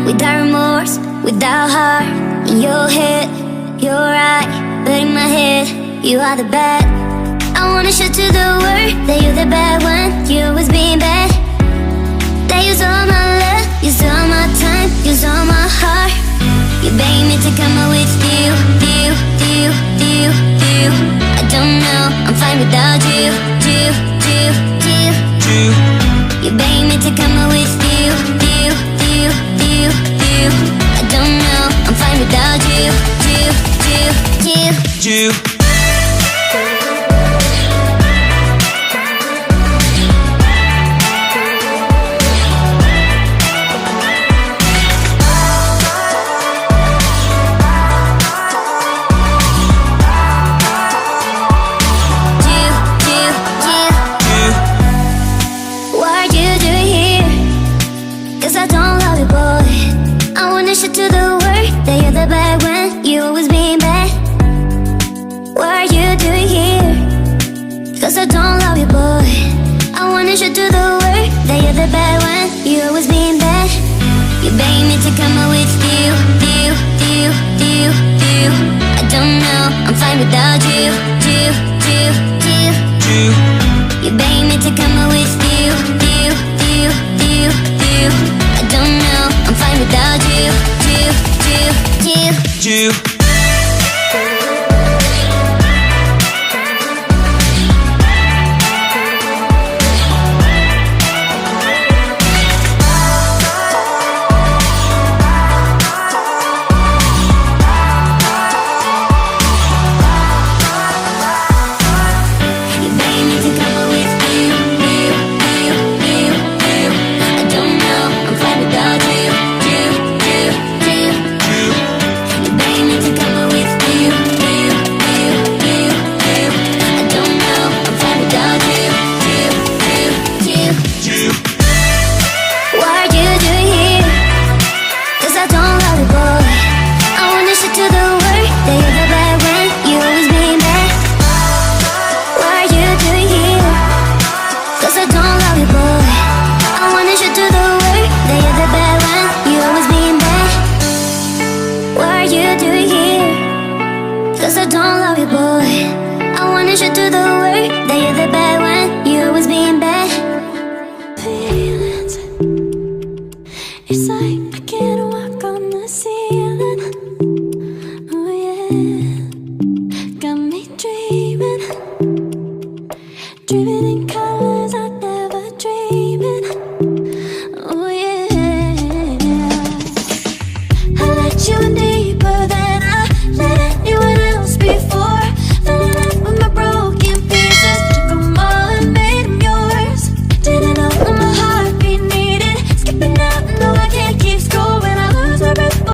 without remorse, without heart. In your head, you're right, but in my head, you are the bad. I wanna show to the world that you're the bad one. You always being bad. That use all my love, use all my time, use all my heart. You beg me to come out with you. I don't know, I'm fine without you. You beg me to come out with you. I don't know, I'm fine without you. To the world that you're the bad one. You always being bad. What are you doing here? Cause I don't love you, boy. I wanna show to the world that you're the bad one. You always being bad. You beg me to come out with you. I don't know, I'm fine without you. You beg me to come out with you. I don't know, I'm fine without you. Cause I don't love you, boy. I wanna show to the world that you're the bad one. You always being bad. Feelings, it's like I can't walk on the ceiling. Oh yeah, got me dreaming in colors I never dreamed. Oh yeah, I let you in.